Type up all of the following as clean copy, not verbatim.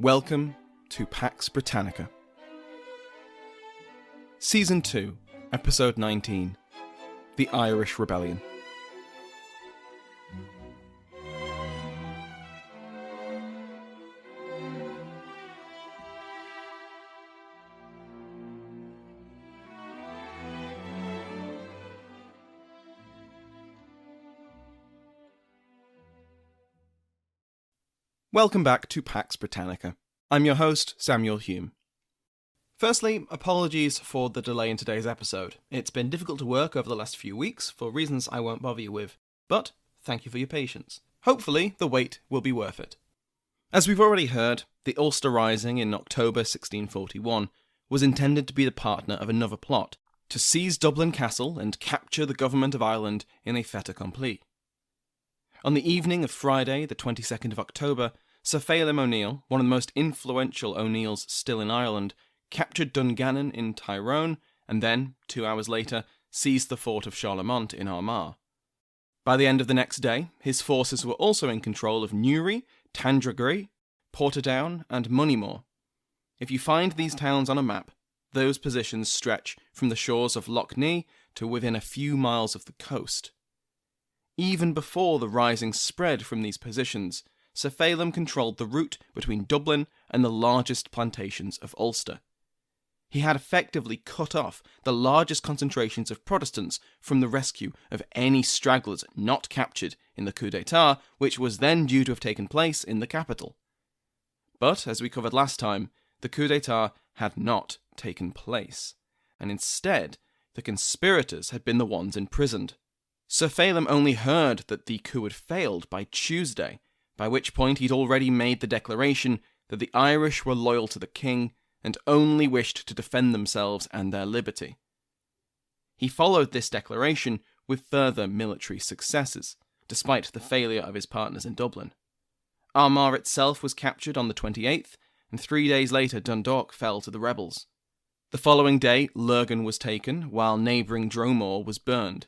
Welcome to Pax Britannica. Season 2, Episode 19, The Irish Rebellion. Welcome back to Pax Britannica. I'm your host, Samuel Hume. Firstly, apologies for the delay in today's episode. It's been difficult to work over the last few weeks for reasons I won't bother you with, but thank you for your patience. Hopefully, the wait will be worth it. As we've already heard, the Ulster Rising in October 1641 was intended to be the partner of another plot, to seize Dublin Castle and capture the government of Ireland in a fait accompli. On the evening of Friday, the 22nd of October, Sir Phelim O'Neill, one of the most influential O'Neills still in Ireland, captured Dungannon in Tyrone, and then, 2 hours later, seized the fort of Charlemont in Armagh. By the end of the next day, his forces were also in control of Newry, Tandragee, Portadown, and Moneymore. If you find these towns on a map, those positions stretch from the shores of Lough Neagh to within a few miles of the coast. Even before the rising spread from these positions, Sir Phelim controlled the route between Dublin and the largest plantations of Ulster. He had effectively cut off the largest concentrations of Protestants from the rescue of any stragglers not captured in the coup d'etat, which was then due to have taken place in the capital. But, as we covered last time, the coup d'etat had not taken place, and instead, the conspirators had been the ones imprisoned. Sir Phelim only heard that the coup had failed by Tuesday, by which point he'd already made the declaration that the Irish were loyal to the king and only wished to defend themselves and their liberty. He followed this declaration with further military successes, despite the failure of his partners in Dublin. Armagh itself was captured on the 28th, and 3 days later Dundalk fell to the rebels. The following day Lurgan was taken, while neighbouring Dromore was burned.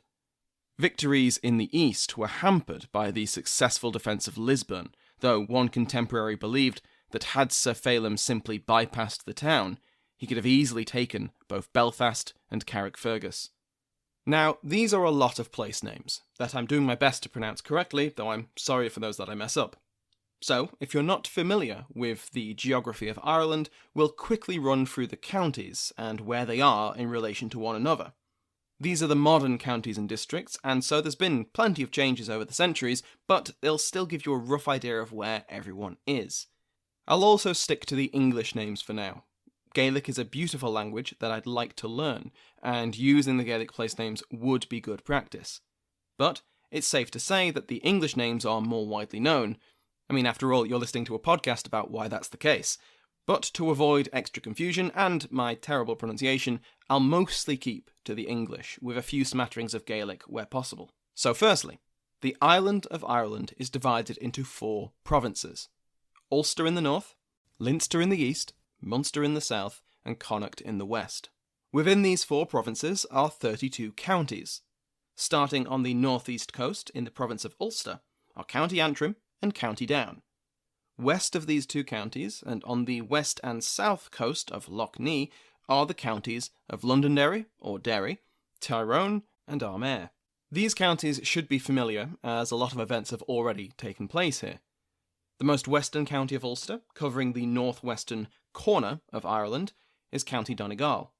Victories in the east were hampered by the successful defence of Lisburn, though one contemporary believed that had Sir Phelim simply bypassed the town, he could have easily taken both Belfast and Carrickfergus. Now, these are a lot of place names that I'm doing my best to pronounce correctly, though I'm sorry for those that I mess up. So, if you're not familiar with the geography of Ireland, we'll quickly run through the counties and where they are in relation to one another. These are the modern counties and districts, and so there's been plenty of changes over the centuries, but they'll still give you a rough idea of where everyone is. I'll also stick to the English names for now. Gaelic is a beautiful language that I'd like to learn, and using the Gaelic place names would be good practice. But it's safe to say that the English names are more widely known. I mean, after all, you're listening to a podcast about why that's the case. But to avoid extra confusion and my terrible pronunciation, I'll mostly keep to the English, with a few smatterings of Gaelic where possible. So firstly, the island of Ireland is divided into 4 provinces. Ulster in the north, Leinster in the east, Munster in the south, and Connacht in the west. Within these 4 provinces are 32 counties. Starting on the northeast coast in the province of Ulster are County Antrim and County Down. West of these 2 counties, and on the west and south coast of Lough Neagh, are the counties of Londonderry, or Derry, Tyrone, and Armagh. These counties should be familiar, as a lot of events have already taken place here. The most western county of Ulster, covering the northwestern corner of Ireland, is County Donegal.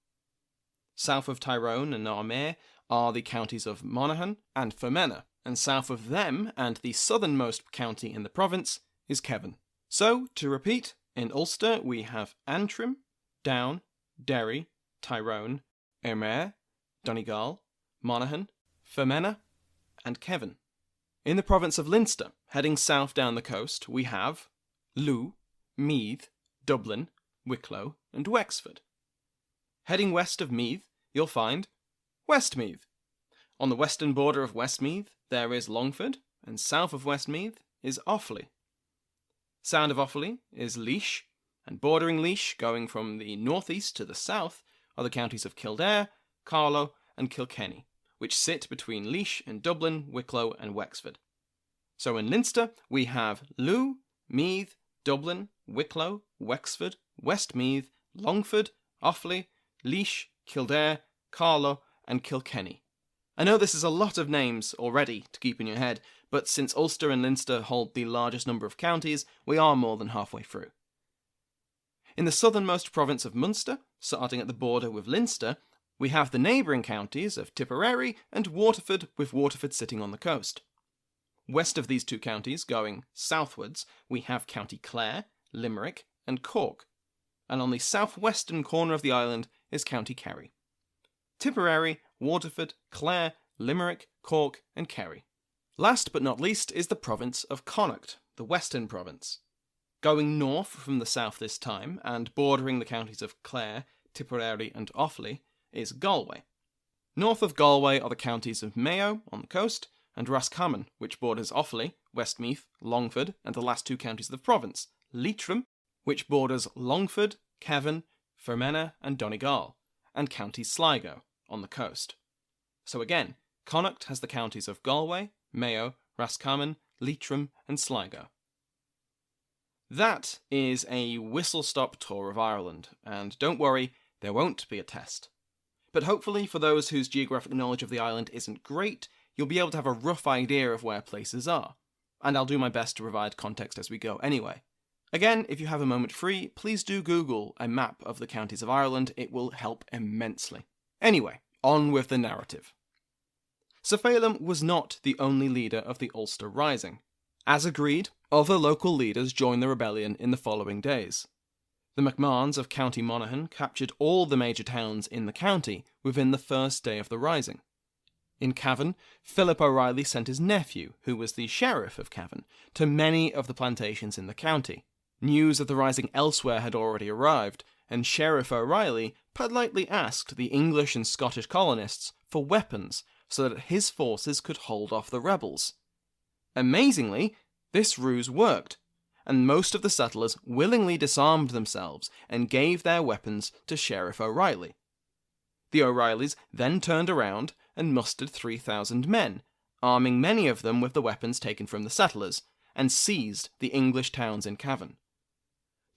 South of Tyrone and Armagh are the counties of Monaghan and Fermanagh, and south of them, and the southernmost county in the province, is Kevin. So, to repeat, in Ulster we have Antrim, Down, Derry, Tyrone, Armagh, Donegal, Monaghan, Fermanagh, and Kevin. In the province of Leinster, heading south down the coast, we have Lugh, Meath, Dublin, Wicklow, and Wexford. Heading west of Meath, you'll find Westmeath. On the western border of Westmeath, there is Longford, and south of Westmeath is Offaly. Sound of Offaly is Laois, and bordering Laois, going from the northeast to the south, are the counties of Kildare, Carlow, and Kilkenny, which sit between Laois and Dublin, Wicklow, and Wexford. So in Leinster, we have Lugh, Meath, Dublin, Wicklow, Wexford, Westmeath, Longford, Offaly, Laois, Kildare, Carlow, and Kilkenny. I know this is a lot of names already to keep in your head, but since Ulster and Leinster hold the largest number of counties, we are more than halfway through. In the southernmost province of Munster, starting at the border with Leinster, we have the neighbouring counties of Tipperary and Waterford, with Waterford sitting on the coast. West of these two counties, going southwards, we have County Clare, Limerick, and Cork, and on the southwestern corner of the island is County Kerry. Tipperary, Waterford, Clare, Limerick, Cork, and Kerry. Last but not least is the province of Connacht, the western province. Going north from the south this time, and bordering the counties of Clare, Tipperary, and Offaly, is Galway. North of Galway are the counties of Mayo on the coast, and Roscommon, which borders Offaly, Westmeath, Longford, and the last two counties of the province, Leitrim, which borders Longford, Cavan, Fermanagh, and Donegal, and County Sligo on the coast. So again, Connacht has the counties of Galway, Mayo, Roscommon, Leitrim, and Sligo. That is a whistle-stop tour of Ireland, and don't worry, there won't be a test. But hopefully for those whose geographic knowledge of the island isn't great, you'll be able to have a rough idea of where places are, and I'll do my best to provide context as we go anyway. Again, if you have a moment free, please do Google a map of the counties of Ireland, it will help immensely. Anyway, on with the narrative. Sir Phelim was not the only leader of the Ulster Rising. As agreed, other local leaders joined the rebellion in the following days. The MacMahons of County Monaghan captured all the major towns in the county within the first day of the rising. In Cavan, Philip O'Reilly sent his nephew, who was the sheriff of Cavan, to many of the plantations in the county. News of the rising elsewhere had already arrived, and Sheriff O'Reilly politely asked the English and Scottish colonists for weapons so that his forces could hold off the rebels. Amazingly, this ruse worked, and most of the settlers willingly disarmed themselves and gave their weapons to Sheriff O'Reilly. The O'Reillys then turned around and mustered 3,000 men, arming many of them with the weapons taken from the settlers, and seized the English towns in Cavan.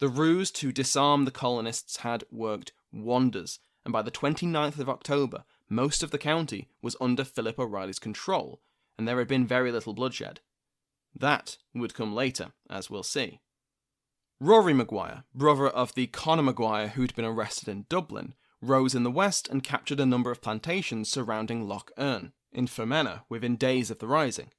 The ruse to disarm the colonists had worked wonders, and by the 29th of October, most of the county was under Philip O'Reilly's control, and there had been very little bloodshed. That would come later, as we'll see. Rory Maguire, brother of the Conor Maguire who'd been arrested in Dublin, rose in the west and captured a number of plantations surrounding Lough Erne, in Fermanagh, within days of the rising.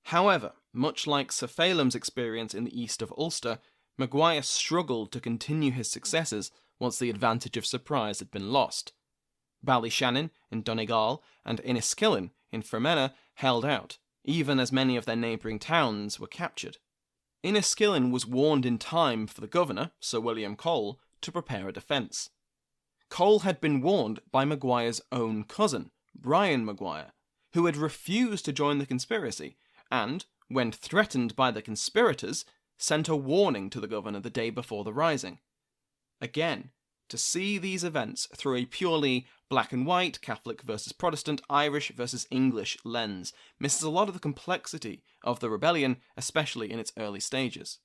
However, much like Sir Phelim's experience in the east of Ulster, Maguire struggled to continue his successes once the advantage of surprise had been lost. Ballyshannon in Donegal and Enniskillen in Fermanagh held out, even as many of their neighbouring towns were captured. Enniskillen was warned in time for the governor, Sir William Cole, to prepare a defence. Cole had been warned by Maguire's own cousin, Brian Maguire, who had refused to join the conspiracy, and, when threatened by the conspirators, sent a warning to the governor the day before the rising. Again, to see these events through a purely black and white, Catholic versus Protestant, Irish versus English lens misses a lot of the complexity of the rebellion, especially in its early stages.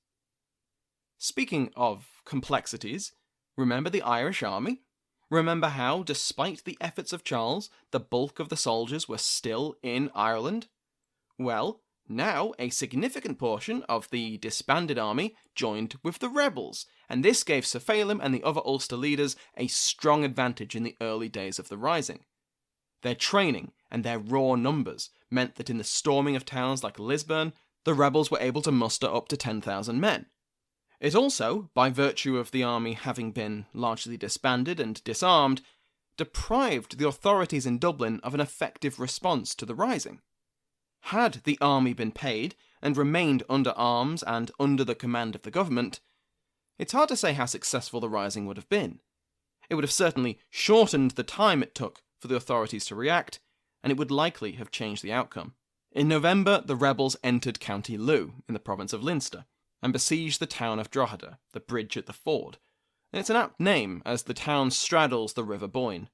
Speaking of complexities, remember the Irish army? Remember how, despite the efforts of Charles, the bulk of the soldiers were still in Ireland? Well, now a significant portion of the disbanded army joined with the rebels, and this gave Sir Phelim and the other Ulster leaders a strong advantage in the early days of the rising. Their training and their raw numbers meant that in the storming of towns like Lisburn, the rebels were able to muster up to 10,000 men. It also, by virtue of the army having been largely disbanded and disarmed, deprived the authorities in Dublin of an effective response to the rising. Had the army been paid and remained under arms and under the command of the government, it's hard to say how successful the rising would have been. It would have certainly shortened the time it took for the authorities to react, and it would likely have changed the outcome. In November, the rebels entered County Lou, in the province of Leinster, and besieged the town of Drogheda, the bridge at the ford, and it's an apt name as the town straddles the River Boyne.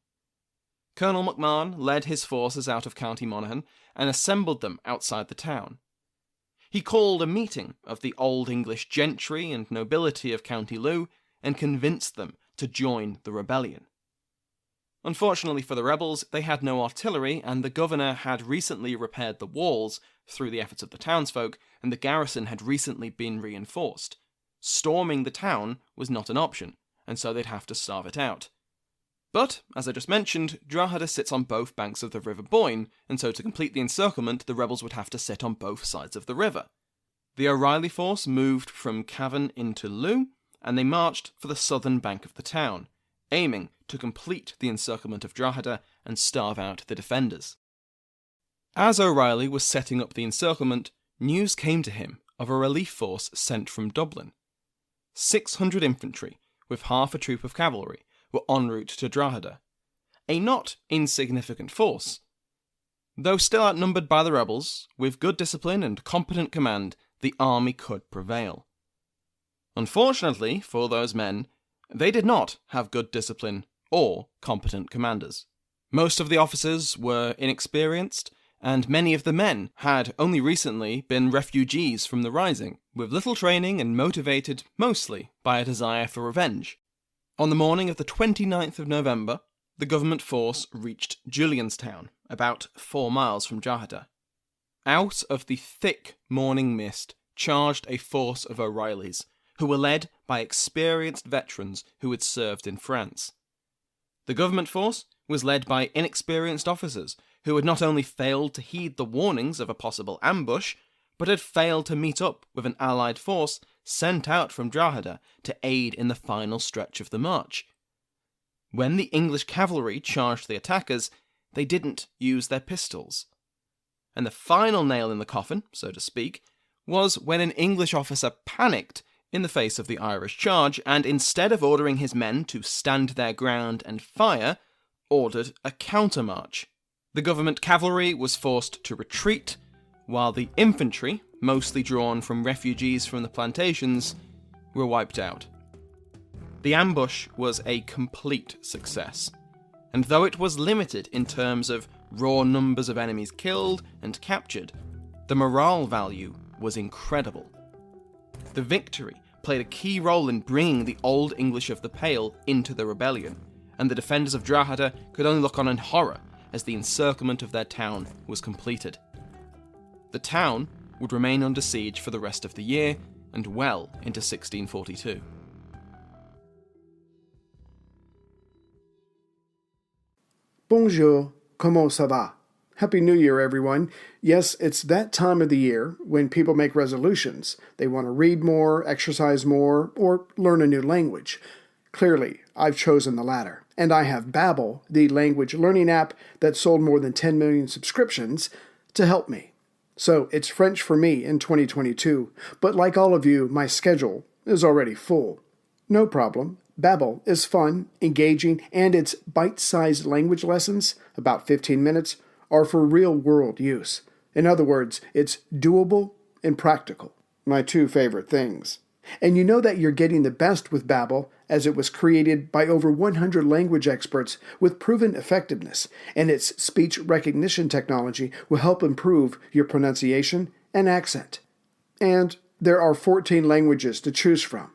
Colonel MacMahon led his forces out of County Monaghan and assembled them outside the town. He called a meeting of the Old English gentry and nobility of County Lou and convinced them to join the rebellion. Unfortunately for the rebels, they had no artillery, and the governor had recently repaired the walls through the efforts of the townsfolk, and the garrison had recently been reinforced. Storming the town was not an option, and so they'd have to starve it out. But, as I just mentioned, Drogheda sits on both banks of the River Boyne, and so to complete the encirclement, the rebels would have to sit on both sides of the river. The O'Reilly force moved from Cavan into Lou, and they marched for the southern bank of the town, aiming to complete the encirclement of Drogheda and starve out the defenders. As O'Reilly was setting up the encirclement, news came to him of a relief force sent from Dublin. 600 infantry, with half a troop of cavalry, were en route to Drogheda, a not insignificant force. Though still outnumbered by the rebels, with good discipline and competent command, the army could prevail. Unfortunately for those men, they did not have good discipline or competent commanders. Most of the officers were inexperienced, and many of the men had only recently been refugees from the Rising, with little training and motivated mostly by a desire for revenge. On the morning of the 29th of November, the government force reached Julianstown, about 4 miles from Drogheda. Out of the thick morning mist charged a force of O'Reillys, who were led by experienced veterans who had served in France. The government force was led by inexperienced officers who had not only failed to heed the warnings of a possible ambush, but had failed to meet up with an allied force sent out from Drogheda to aid in the final stretch of the march. When the English cavalry charged the attackers, they didn't use their pistols. And the final nail in the coffin, so to speak, was when an English officer panicked in the face of the Irish charge, and instead of ordering his men to stand their ground and fire, ordered a countermarch. The government cavalry was forced to retreat, while the infantry, mostly drawn from refugees from the plantations, were wiped out. The ambush was a complete success, and though it was limited in terms of raw numbers of enemies killed and captured, the morale value was incredible. The victory played a key role in bringing the Old English of the Pale into the rebellion, and the defenders of Drogheda could only look on in horror as the encirclement of their town was completed. The town would remain under siege for the rest of the year and well into 1642. Bonjour, comment ça va? Happy New Year, everyone. Yes, it's that time of the year when people make resolutions. They want to read more, exercise more, or learn a new language. Clearly, I've chosen the latter. And I have Babbel, the language learning app that sold more than 10 million subscriptions, to help me. So it's French for me in 2022, but like all of you, my schedule is already full. No problem. Babbel is fun, engaging, and its bite-sized language lessons, about 15 minutes, are for real-world use. In other words, it's doable and practical. My two favorite things. And you know that you're getting the best with Babbel, as it was created by over 100 language experts with proven effectiveness, and its speech recognition technology will help improve your pronunciation and accent. And there are 14 languages to choose from.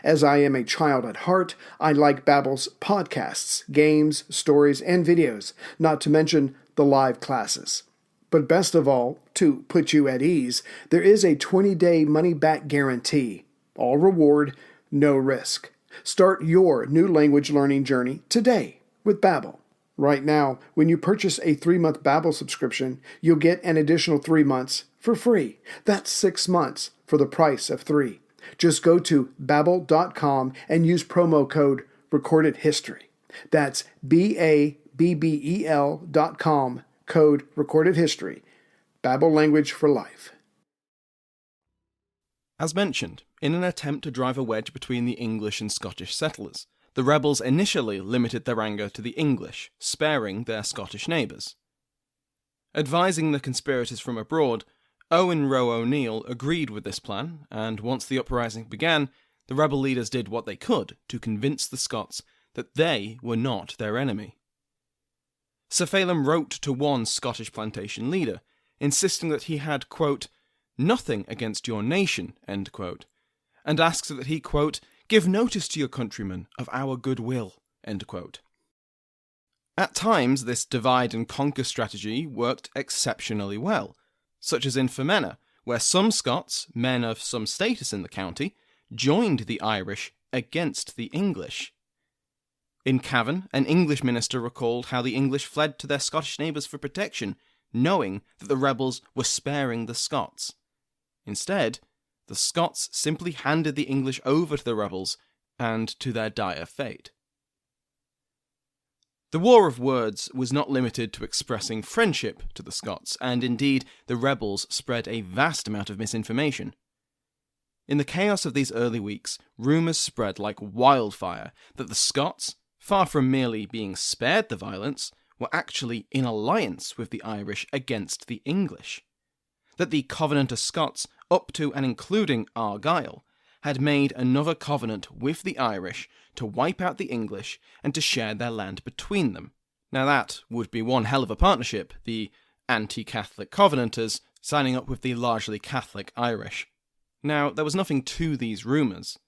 As I am a child at heart, I like Babbel's podcasts, games, stories, and videos, not to mention the live classes. But best of all, to put you at ease, there is a 20-day money-back guarantee. All reward, no risk. Start your new language learning journey today with Babbel. Right now, when you purchase a 3-month Babbel subscription, you'll get an additional 3 months for free. That's 6 months for the price of 3. Just go to Babbel.com and use promo code RecordedHistory. That's BABBEL.com, code RecordedHistory. Babbel language for life. As mentioned, in an attempt to drive a wedge between the English and Scottish settlers, the rebels initially limited their anger to the English, sparing their Scottish neighbours. Advising the conspirators from abroad, Owen Roe O'Neill agreed with this plan, and once the uprising began, the rebel leaders did what they could to convince the Scots that they were not their enemy. Sir Phelim wrote to one Scottish plantation leader, insisting that he had, quote, nothing against your nation," end quote, and asks that he, quote, "give notice to your countrymen of our goodwill," end quote. At times, this divide and conquer strategy worked exceptionally well, such as in Fermanagh, where some Scots, men of some status in the county, joined the Irish against the English. In Cavan, an English minister recalled how the English fled to their Scottish neighbours for protection, knowing that the rebels were sparing the Scots. Instead, the Scots simply handed the English over to the rebels and to their dire fate. The war of words was not limited to expressing friendship to the Scots, and indeed the rebels spread a vast amount of misinformation. In the chaos of these early weeks, rumours spread like wildfire that the Scots, far from merely being spared the violence, were actually in alliance with the Irish against the English. That the Covenanter Scots, up to and including Argyll, had made another covenant with the Irish to wipe out the English and to share their land between them. Now that would be one hell of a partnership, the anti-Catholic Covenanters signing up with the largely Catholic Irish. Now, there was nothing to these rumours,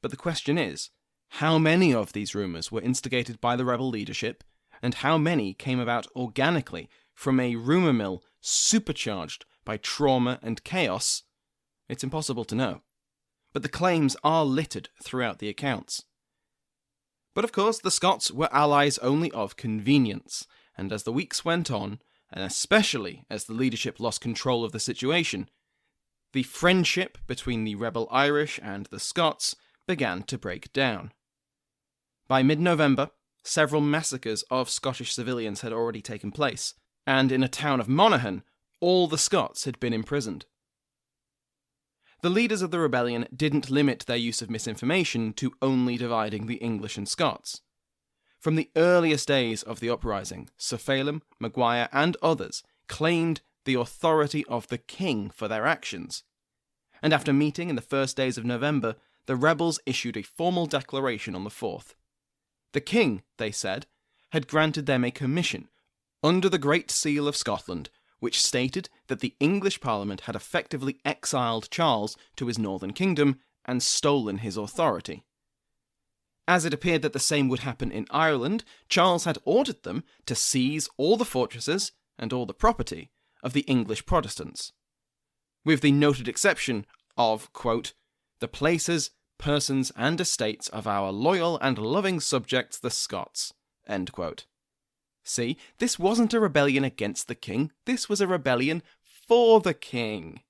but the question is, how many of these rumours were instigated by the rebel leadership, and how many came about organically from a rumour mill supercharged by trauma and chaos? It's impossible to know. But the claims are littered throughout the accounts. But of course, the Scots were allies only of convenience, and as the weeks went on, and especially as the leadership lost control of the situation, the friendship between the rebel Irish and the Scots began to break down. By mid-November, several massacres of Scottish civilians had already taken place, and in a town of Monaghan, all the Scots had been imprisoned. The leaders of the rebellion didn't limit their use of misinformation to only dividing the English and Scots. From the earliest days of the uprising, Sir Phelim, Maguire, and others claimed the authority of the king for their actions. And after meeting in the first days of November, the rebels issued a formal declaration on the 4th. The king, they said, had granted them a commission under the Great Seal of Scotland, which stated that the English Parliament had effectively exiled Charles to his northern kingdom and stolen his authority. As it appeared that the same would happen in Ireland, Charles had ordered them to seize all the fortresses and all the property of the English Protestants, with the noted exception of, quote, "the places, persons, and estates of our loyal and loving subjects the Scots," end quote. See, this wasn't a rebellion against the king, this was a rebellion for the king.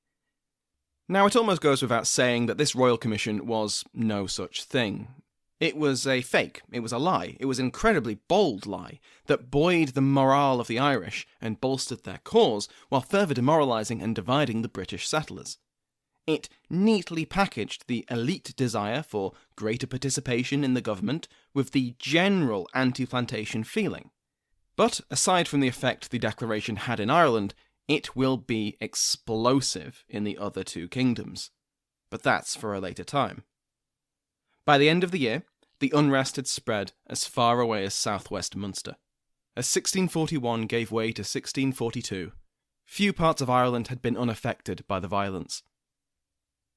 Now, it almost goes without saying that this royal commission was no such thing. It was a fake, it was a lie, it was an incredibly bold lie that buoyed the morale of the Irish and bolstered their cause while further demoralising and dividing the British settlers. It neatly packaged the elite desire for greater participation in the government with the general anti-plantation feeling. But aside from the effect the declaration had in Ireland, it will be explosive in the other two kingdoms. But that's for a later time. By the end of the year, the unrest had spread as far away as southwest Munster. As 1641 gave way to 1642, few parts of Ireland had been unaffected by the violence.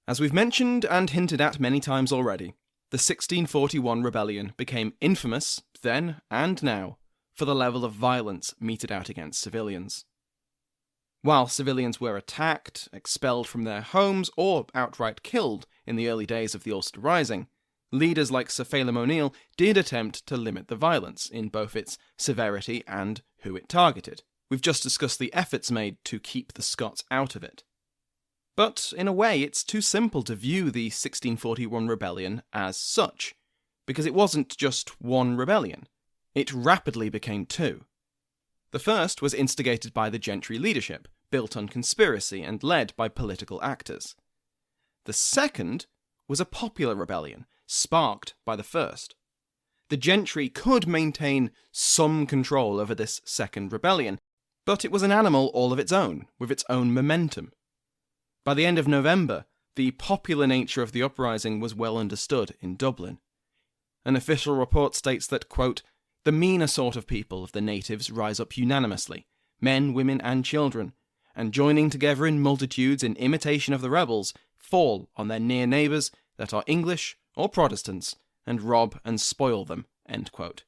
As we've mentioned and hinted at many times already, the 1641 rebellion became infamous, then and now, for the level of violence meted out against civilians. While civilians were attacked, expelled from their homes, or outright killed in the early days of the Ulster Rising, leaders like Sir Phelim O'Neill did attempt to limit the violence in both its severity and who it targeted. We've just discussed the efforts made to keep the Scots out of it. But, in a way, it's too simple to view the 1641 rebellion as such, because it wasn't just one rebellion. It rapidly became two. The first was instigated by the gentry leadership, built on conspiracy and led by political actors. The second was a popular rebellion, sparked by the first. The gentry could maintain some control over this second rebellion, but it was an animal all of its own, with its own momentum. By the end of November, the popular nature of the uprising was well understood in Dublin. An official report states that, quote, "the meaner sort of people of the natives rise up unanimously, men, women, and children, and joining together in multitudes in imitation of the rebels, fall on their near neighbours that are English or Protestants, and rob and spoil them." End quote.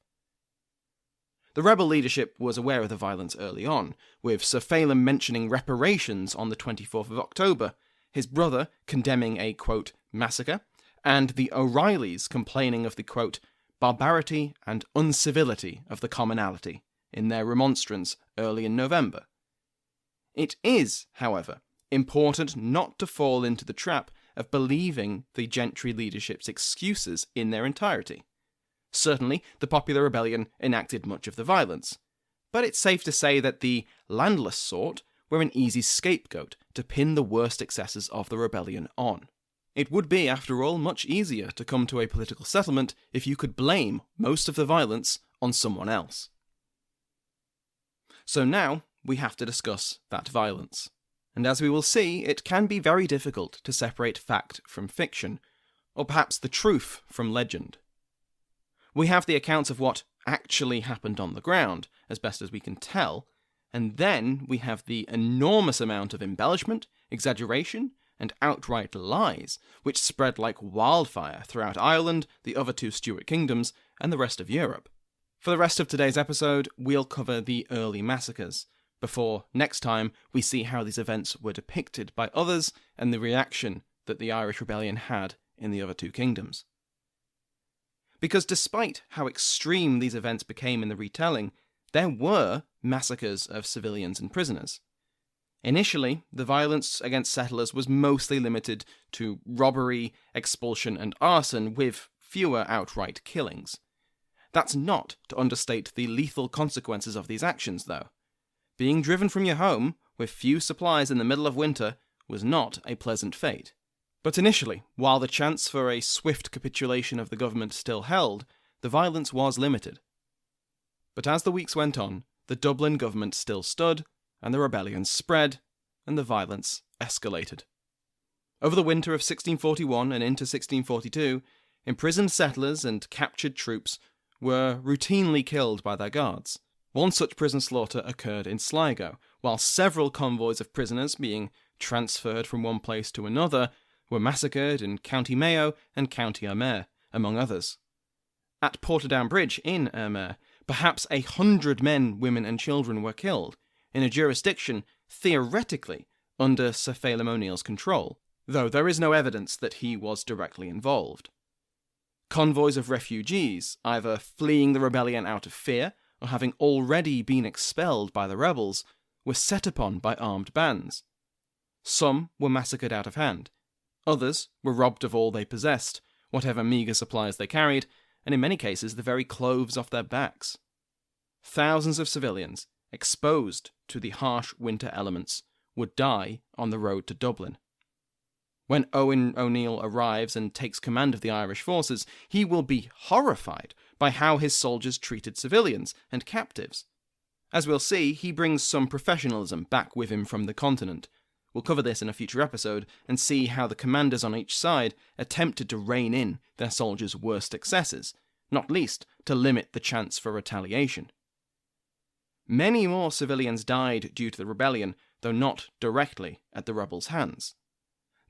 The rebel leadership was aware of the violence early on, with Sir Phelim mentioning reparations on the 24th of October, his brother condemning a, quote, massacre, and the O'Reillys complaining of the, quote, barbarity and uncivility of the commonalty in their remonstrance early in November. It is, however, important not to fall into the trap of believing the gentry leadership's excuses in their entirety. Certainly, the popular rebellion enacted much of the violence, but it's safe to say that the landless sort were an easy scapegoat to pin the worst excesses of the rebellion on. It would be, after all, much easier to come to a political settlement if you could blame most of the violence on someone else. So now we have to discuss that violence. And as we will see, it can be very difficult to separate fact from fiction, or perhaps the truth from legend. We have the accounts of what actually happened on the ground, as best as we can tell, and then we have the enormous amount of embellishment, exaggeration, and outright lies, which spread like wildfire throughout Ireland, the other two Stuart kingdoms, and the rest of Europe. For the rest of today's episode, we'll cover the early massacres, before next time we see how these events were depicted by others and the reaction that the Irish rebellion had in the other two kingdoms. Because despite how extreme these events became in the retelling, there were massacres of civilians and prisoners. Initially, the violence against settlers was mostly limited to robbery, expulsion, and arson, with fewer outright killings. That's not to understate the lethal consequences of these actions, though. Being driven from your home, with few supplies in the middle of winter, was not a pleasant fate. But initially, while the chance for a swift capitulation of the government still held, the violence was limited. But as the weeks went on, the Dublin government still stood, and the rebellion spread, and the violence escalated. Over the winter of 1641 and into 1642, imprisoned settlers and captured troops were routinely killed by their guards. One such prison slaughter occurred in Sligo, while several convoys of prisoners being transferred from one place to another were massacred in County Mayo and County Ohlmeyer, among others. At Portadown Bridge in Ohlmeyer, perhaps 100 men, women and children were killed, in a jurisdiction theoretically under Sir Phelim O'Neill's control, though there is no evidence that he was directly involved. Convoys of refugees, either fleeing the rebellion out of fear or having already been expelled by the rebels, were set upon by armed bands. Some were massacred out of hand. Others were robbed of all they possessed, whatever meagre supplies they carried, and in many cases the very clothes off their backs. Thousands of civilians, exposed to the harsh winter elements, would die on the road to Dublin. When Owen O'Neill arrives and takes command of the Irish forces, he will be horrified by how his soldiers treated civilians and captives. As we'll see, he brings some professionalism back with him from the continent. We'll cover this in a future episode and see how the commanders on each side attempted to rein in their soldiers' worst excesses, not least to limit the chance for retaliation. Many more civilians died due to the rebellion, though not directly at the rebels' hands.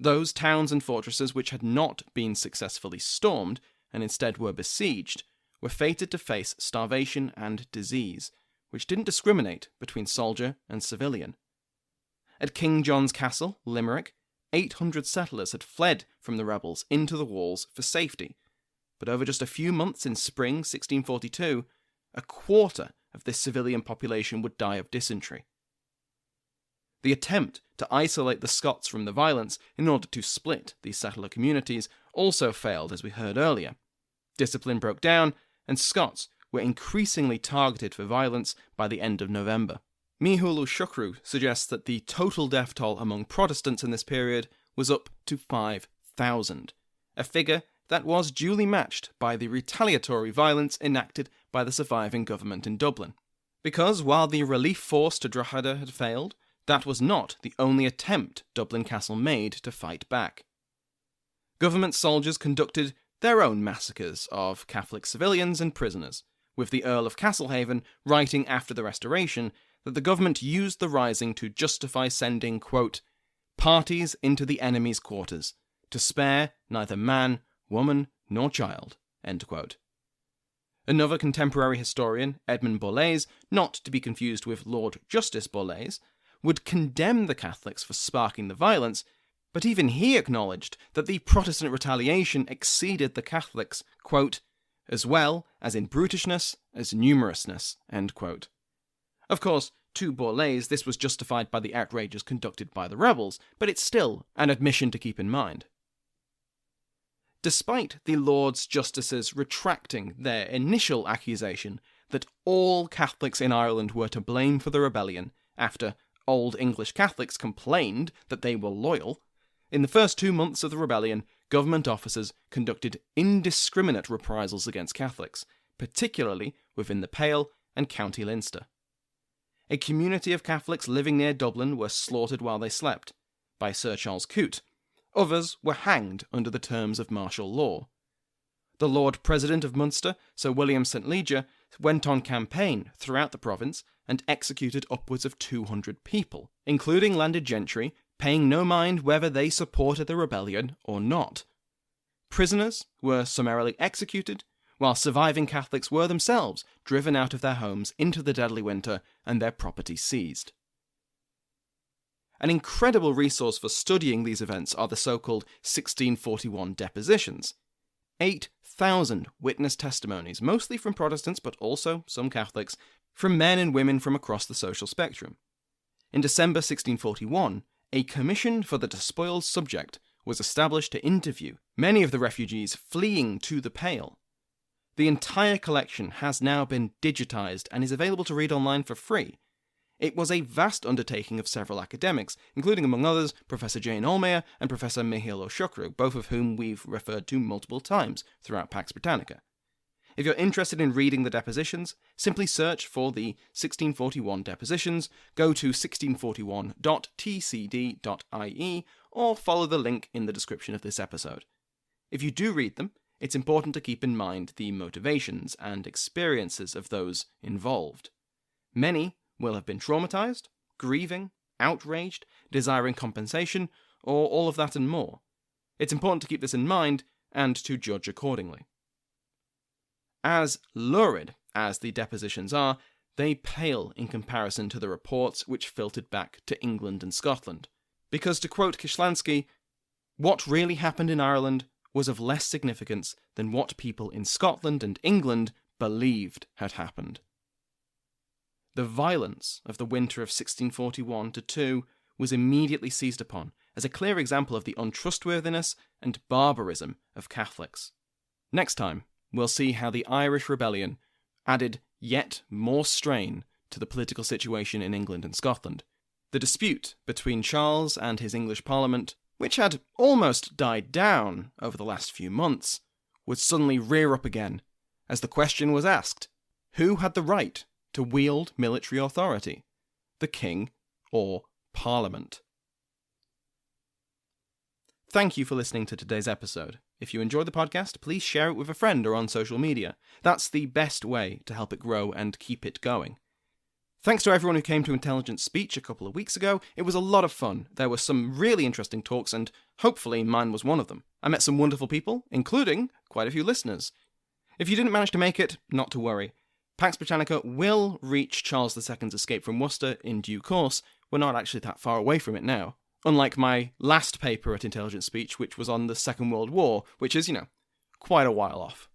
Those towns and fortresses which had not been successfully stormed, and instead were besieged, were fated to face starvation and disease, which didn't discriminate between soldier and civilian. At King John's Castle, Limerick, 800 settlers had fled from the rebels into the walls for safety, but over just a few months in spring 1642, a quarter of this civilian population would die of dysentery. The attempt to isolate the Scots from the violence in order to split these settler communities also failed, as we heard earlier. Discipline broke down, and Scots were increasingly targeted for violence by the end of November. Micheál Siochrú suggests that the total death toll among Protestants in this period was up to 5,000, a figure that was duly matched by the retaliatory violence enacted by the surviving government in Dublin. Because while the relief force to Drogheda had failed, that was not the only attempt Dublin Castle made to fight back. Government soldiers conducted their own massacres of Catholic civilians and prisoners, with the Earl of Castlehaven writing after the Restoration that the government used the rising to justify sending, quote, parties into the enemy's quarters, to spare neither man, woman, nor child, end quote. Another contemporary historian, Edmund Borlase, not to be confused with Lord Justice Borlase, would condemn the Catholics for sparking the violence, but even he acknowledged that the Protestant retaliation exceeded the Catholics, quote, as well as in brutishness as numerousness, end quote. Of course, to Borlase, this was justified by the outrages conducted by the rebels, but it's still an admission to keep in mind. Despite the Lords Justices retracting their initial accusation that all Catholics in Ireland were to blame for the rebellion after Old English Catholics complained that they were loyal, in the first 2 months of the rebellion, government officers conducted indiscriminate reprisals against Catholics, particularly within the Pale and County Leinster. A community of Catholics living near Dublin were slaughtered while they slept, by Sir Charles Coote. Others were hanged under the terms of martial law. The Lord President of Munster, Sir William St. Leger, went on campaign throughout the province and executed upwards of 200 people, including landed gentry, paying no mind whether they supported the rebellion or not. Prisoners were summarily executed, while surviving Catholics were themselves driven out of their homes into the deadly winter and their property seized. An incredible resource for studying these events are the so-called 1641 depositions. 8,000 witness testimonies, mostly from Protestants but also some Catholics, from men and women from across the social spectrum. In December 1641, a commission for the despoiled subject was established to interview many of the refugees fleeing to the Pale. The entire collection has now been digitised and is available to read online for free. It was a vast undertaking of several academics, including among others Professor Jane Ohlmeyer and Professor Micheál Siochrú, both of whom we've referred to multiple times throughout Pax Britannica. If you're interested in reading the depositions, simply search for the 1641 depositions, go to 1641.tcd.ie, or follow the link in the description of this episode. If you do read them, it's important to keep in mind the motivations and experiences of those involved. Many will have been traumatized, grieving, outraged, desiring compensation, or all of that and more. It's important to keep this in mind and to judge accordingly. As lurid as the depositions are, they pale in comparison to the reports which filtered back to England and Scotland. Because, to quote Kishlansky, what really happened in Ireland was of less significance than what people in Scotland and England believed had happened. The violence of the winter of 1641-2 was immediately seized upon as a clear example of the untrustworthiness and barbarism of Catholics. Next time, we'll see how the Irish Rebellion added yet more strain to the political situation in England and Scotland. The dispute between Charles and his English Parliament, which had almost died down over the last few months, would suddenly rear up again, as the question was asked, who had the right to wield military authority, the King or Parliament? Thank you for listening to today's episode. If you enjoyed the podcast, please share it with a friend or on social media. That's the best way to help it grow and keep it going. Thanks to everyone who came to Intelligent Speech a couple of weeks ago. It was a lot of fun. There were some really interesting talks, and hopefully mine was one of them. I met some wonderful people, including quite a few listeners. If you didn't manage to make it, not to worry. Pax Britannica will reach Charles II's escape from Worcester in due course. We're not actually that far away from it now. Unlike my last paper at Intelligent Speech, which was on the Second World War, which is, quite a while off.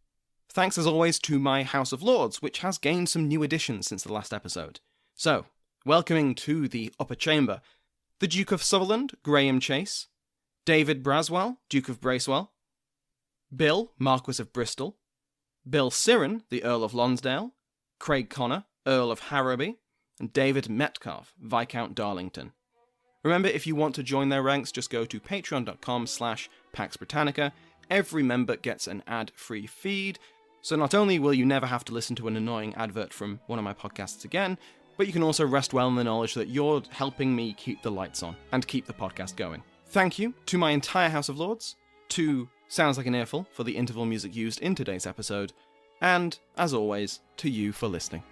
Thanks as always to my House of Lords, which has gained some new additions since the last episode. So, welcoming to the upper chamber, the Duke of Sutherland, Graham Chase, David Braswell, Duke of Bracewell, Bill, Marquis of Bristol, Bill Siren, the Earl of Lonsdale, Craig Connor, Earl of Harrowby, and David Metcalfe, Viscount Darlington. Remember, if you want to join their ranks, just go to patreon.com/Pax Britannica. Every member gets an ad-free feed, so not only will you never have to listen to an annoying advert from one of my podcasts again, but you can also rest well in the knowledge that you're helping me keep the lights on and keep the podcast going. Thank you to my entire House of Lords, to Sounds Like an Earful for the interval music used in today's episode, and, as always, to you for listening.